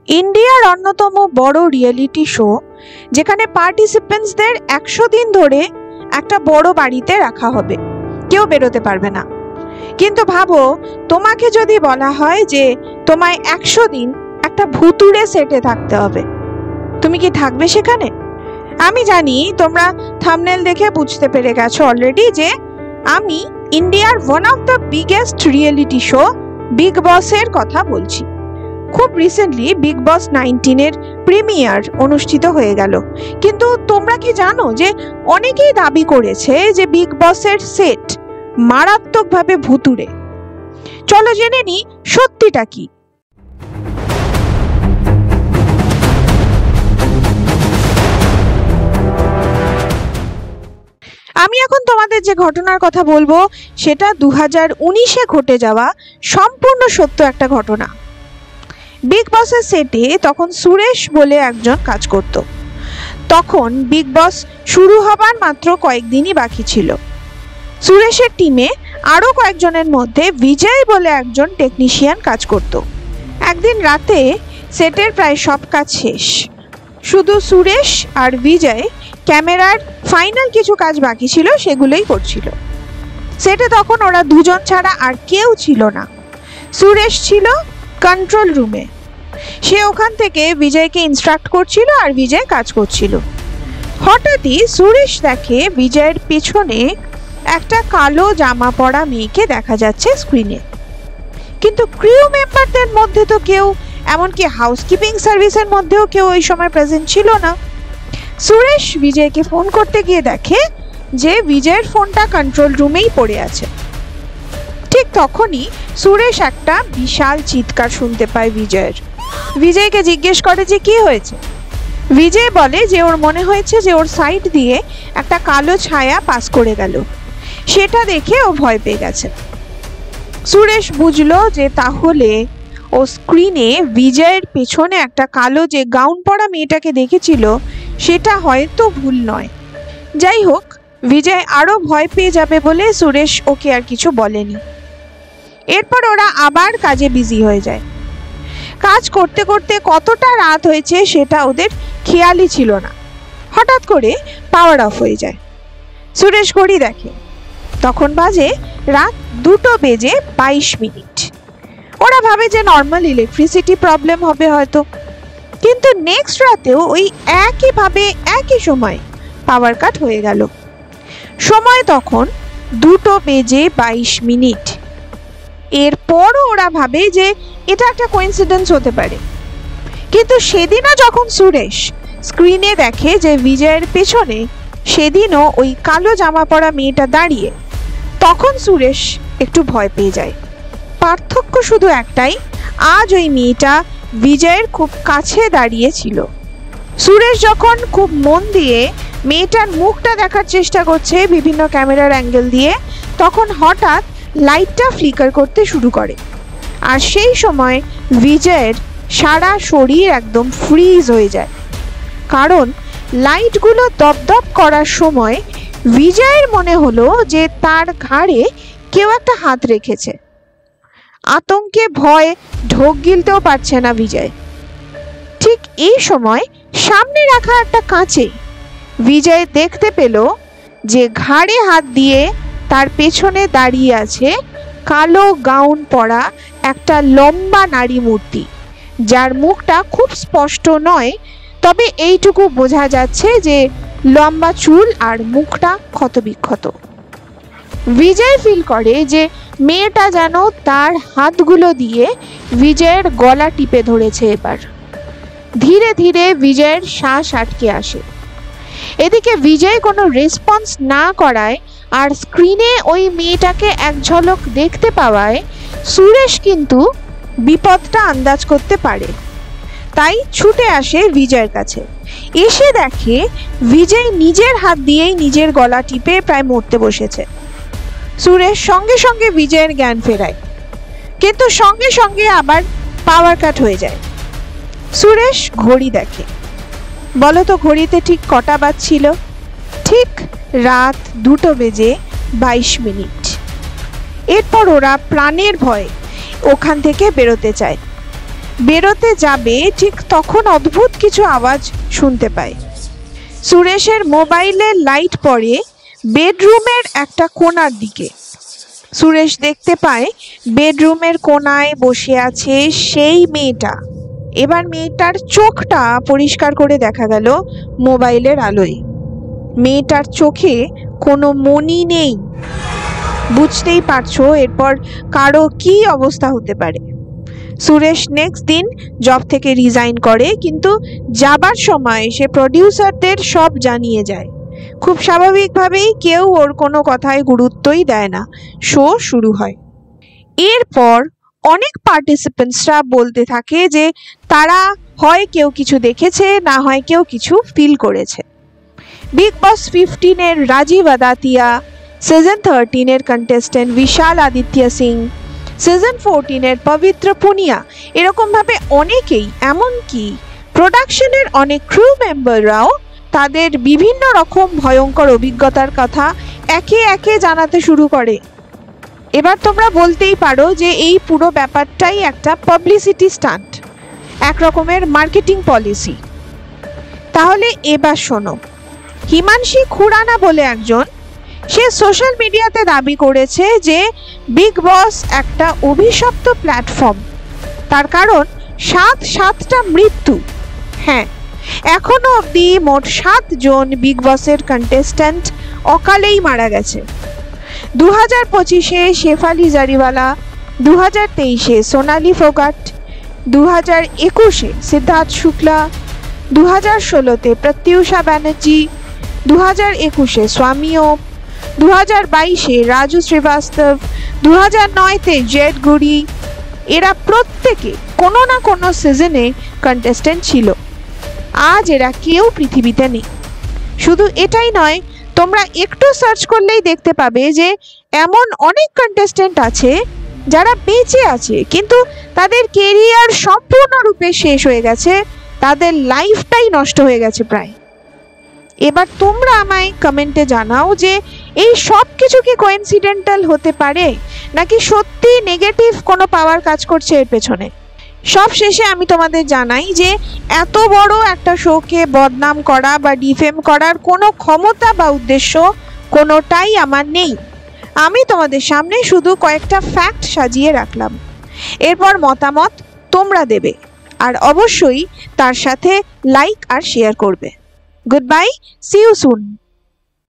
ইন্ডিয়ার অন্যতম বড় রিয়েলিটি শো, যেখানে পার্টিসিপেন্টসদের 100 দিন ধরে একটা বড় বাড়িতে রাখা হবে, কেউ বেরোতে পারবে না। কিন্তু ভাবো, তোমাকে যদি বলা হয় যে তোমায় 100 দিন একটা ভুতুড়ে সেটে থাকতে হবে, তুমি কি থাকবে সেখানে? আমি জানি তোমরা থাম্বনেল দেখে বুঝতে পেরে গেছো অলরেডি যে আমি ইন্ডিয়ার one of the biggest reality show big বসের কথা বলছি। খুব রিসেন্টলি বিগ বস 19 এর প্রিমিয়ার অনুষ্ঠিত হয়ে গেল। কিন্তু তোমরা কি জানো যে অনেকেই দাবি করেছে যে বিগ বসের সেট মারাত্মকভাবে ভুতুড়ে। চলো জেনে নি সত্যিটা কি। আমি এখন তোমাদের যে ঘটনার কথা বলবো সেটা 2019-এ ঘটে যাওয়া সম্পূর্ণ সত্য একটা ঘটনা। বিগ বসের সেটে তখন সুরেশ বলে একজন কাজ করত। তখন বিগ বস শুরু হবার মাত্র কয়েকদিনই বাকি ছিল। সুরেশের টিমে আরো কয়েকজনের মধ্যে বিজয় বলে একজন টেকনিশিয়ান কাজ করত। একদিন রাতে সেটের প্রায় সব কাজ শেষ, শুধু সুরেশ আর বিজয় ক্যামেরার ফাইনাল কিছু কাজ বাকি ছিল, সেগুলোই করছিল। সেটে তখন ওরা দুজন ছাড়া আর কেউ ছিল না। সুরেশ ছিল কন্ট্রোল রুমে, সে ওখান থেকে বিজয়কে ইনস্ট্রাক্ট করছিল আর বিজয় কাজ করছিল। হঠাৎই সুরেশ দেখে বিজয়ের পেছনে একটা কালো জামা পরা মেয়েকে দেখা যাচ্ছে স্ক্রিনে। কিন্তু ক্রিউ মেম্বারদের মধ্যে তো কেউ, এমনকি হাউসকিপিং সার্ভিসের মধ্যেও কেউ ওই সময় প্রেজেন্ট ছিল না। সুরেশ বিজয়কে ফোন করতে গিয়ে দেখে যে বিজয়ের ফোনটা কন্ট্রোল রুমেই পড়ে আছে। ঠিক তখনই সুরেশ একটা বিশাল চিৎকার শুনতে পায় বিজয়ের। বিজয়কে জিজ্ঞেস করে যে কি হয়েছে। বিজয় বলে যে ওর মনে হয়েছে যে ওর সাইড দিয়ে একটা কালো ছায়া পাস করে গেল, সেটা দেখে ও ভয় পেয়ে গেছে। সুরেশ বুঝলো যে তাহলে ও স্ক্রিনে বিজয়ের পেছনে একটা কালো যে গাউন পরা মেয়েটাকে দেখেছিল সেটা হয়তো ভুল নয়। যাই হোক, বিজয় আরো ভয় পেয়ে যাবে বলে সুরেশ ওকে আর কিছু বলেনি। এরপর ওরা আবার কাজে বিজি হয়ে যায়। কাজ করতে করতে কতটা রাত হয়েছে সেটা ওদের খেয়ালই ছিল না। হঠাৎ করে পাওয়ার অফ হয়ে যায়। সুরেশ ঘড়ি দেখে, তখন বাজে রাত 2:22। ওরা ভাবে যে নর্মাল ইলেকট্রিসিটি প্রবলেম হবে হয়তো। কিন্তু নেক্সট রাতেও ওই একইভাবে একই সময় পাওয়ার কাট হয়ে গেল। সময় তখন 2:22। এরপরও ওরা ভাবে যে এটা একটা কোইন্সিডেন্স হতে পারে। কিন্তু সেদিনও যখন সুরেশ স্ক্রিনে দেখে যে বিজয়ের পেছনে সেদিনও ওই কালো জামা পরা মেয়েটা দাঁড়িয়ে, তখন সুরেশ একটু ভয় পেয়ে যায়। পার্থক্য শুধু একটাই, আজ ওই মেয়েটা বিজয়ের খুব কাছে দাঁড়িয়ে ছিল। সুরেশ যখন খুব মন দিয়ে মেয়েটার মুখটা দেখার চেষ্টা করছে বিভিন্ন ক্যামেরার অ্যাঙ্গেল দিয়ে, তখন হঠাৎ লাইটটা ফ্লিকার করতে শুরু করে। আর সেই সময় বিজয়ের সারা শরীর একদম ফ্রিজ হয়ে যায়, কারণ লাইটগুলো দপদপ করার সময় বিজয়ের মনে হলো যে তার ঘাড়ে কেউ একটা হাত রেখেছে। আতঙ্কে ভয়ে ঢোক গিলতেও পারছে না বিজয়। ঠিক এই সময় সামনে রাখা একটা কাঁচে বিজয় দেখতে পেল যে ঘাড়ে হাত দিয়ে তার পেছনে দাঁড়িয়ে আছে কালো গাউন পরা একটা লম্বা নারী মূর্তি, যার মুখটা খুব স্পষ্ট নয়, তবে এইটুকু বোঝা যাচ্ছে যে লম্বা চুল আর মুখটা ক্ষতবিক্ষত। বিজয় ফিল করে যে মেয়েটা যেন তার হাতগুলো দিয়ে বিজয়ের গলা টিপে ধরেছে। এবার ধীরে ধীরে বিজয়ের শ্বাস আটকে আসে। এদিকে বিজয় কোনো রেসপন্স না করায় আর স্ক্রিনে ওই মেয়েটাকে এক ঝলক দেখতে পাওয়ায় সুরেশ কিন্তু বিপদটা আন্দাজ করতে পারে। তাই ছুটে আসে বিজয়ের কাছে। এসে দেখে বিজয় নিজের হাত দিয়েই নিজের গলা টিপে প্রায় মরতে বসেছে। সুরেশ সঙ্গে সঙ্গে বিজয়ের জ্ঞান ফেরায়, কিন্তু সঙ্গে সঙ্গে আবার পাওয়ার কাট হয়ে যায়। সুরেশ ঘড়ি দেখে। বলো তো ঘড়িতে ঠিক কটা বাজছিল? ঠিক রাত 2:22। এরপর ওরা প্রাণের ভয়ে ওখান থেকে বেরোতে চায়। বেরোতে যাবে ঠিক তখন অদ্ভুত কিছু আওয়াজ শুনতে পায়। সুরেশের মোবাইলের লাইট পড়ে বেডরুমের একটা কোণার দিকে। সুরেশ দেখতে পায় বেডরুমের কোণায় বসে আছে সেই মেয়েটা। এবার মেয়েটার চোখটা পরিষ্কার করে দেখা গেল মোবাইলের আলোয়। মেয়েটার চোখে কোনো মনি নেই। বুঝতেই পারছো এরপর কারো কি অবস্থা হতে পারে। সুরেশ নেক্সট দিন জব থেকে রিজাইন করে, কিন্তু যাবার সময় সে প্রডিউসারদের সব জানিয়ে যায়। খুব স্বাভাবিকভাবেই কেউ ওর কোনো কথায় গুরুত্বই দেয় না। শো শুরু হয়। এরপর অনেক পার্টিসিপেন্টসরা বলতে থাকে যে তারা হয় কেউ কিছু দেখেছে, না হয় কেউ কিছু ফিল করেছে। বিগ বস 15-এর রাজীব আদাতিয়া, সিজন 13-এর কন্টেস্টেন্ট বিশাল আদিত্য সিং, সিজন 14-এর পবিত্র পুনিয়া, এরকমভাবে অনেকেই, এমনকি প্রোডাকশনের অনেক ক্রু মেম্বাররাও তাদের বিভিন্ন রকম ভয়ঙ্কর অভিজ্ঞতার কথা একে একে জানাতে শুরু করে। এবার তোমরা বলতেই পারো যে এই পুরো ব্যাপারটাই একটা পাবলিসিটি স্টান্ট, এক রকমের মার্কেটিং পলিসি। তাহলে এবার শোনো, হিমাংশী খুরানা বলে একজন, সে সোশ্যাল মিডিয়াতে দাবি করেছে যে বিগ বস একটা অভিশপ্ত প্ল্যাটফর্ম। তার কারণ 7টা মৃত্যু। হ্যাঁ, এখনো অবধি মোট 7 জন বিগ বসের কন্টেস্ট্যান্ট অকালেই মারা গেছে। 2025-এ শেফালি জারিওয়ালা, 2023-এ সোনালি ফোগাট, 2021-এ সিদ্ধার্থ শুক্লা, 2016-তে প্রত্যুষা ব্যানার্জি, 2021-এ স্বামী ওম, 2022-এ রাজু শ্রীবাস্তব, 2009-তে জেড গুরি, এরা প্রত্যেকে কোনো না কোনো সিজনে কন্টেস্টেন্ট ছিল। আজ এরা কেউ পৃথিবীতে নেই। শুধু এটাই নয়, তোমরা একটু সার্চ করলেই দেখতে পাবে যে এমন অনেক কন্টেস্টেন্ট আছে যারা বেঁচে আছে, কিন্তু তাদের কেরিয়ার সম্পূর্ণরূপে শেষ হয়ে গেছে, তাদের লাইফটাই নষ্ট হয়ে গেছে প্রায়। এবার তোমরা আমায় কমেন্টে জানাও যে এই সব কিছু কি কোইন্সিডেন্টাল হতে পারে, নাকি সত্যি নেগেটিভ কোনো পাওয়ার কাজ করছে এর পেছনে। সব শেষে আমি তোমাদের জানাই যে এত বড় একটা শোকে বদনাম করা বা ডিফেম করার কোনো ক্ষমতা বা উদ্দেশ্য কোনোটাই আমার নেই। আমি তোমাদের সামনে শুধু কয়েকটা ফ্যাক্ট সাজিয়ে রাখলাম। এরপর মতামত তোমরা দেবে, আর অবশ্যই তার সাথে লাইক আর শেয়ার করবে। Good bye, see you soon.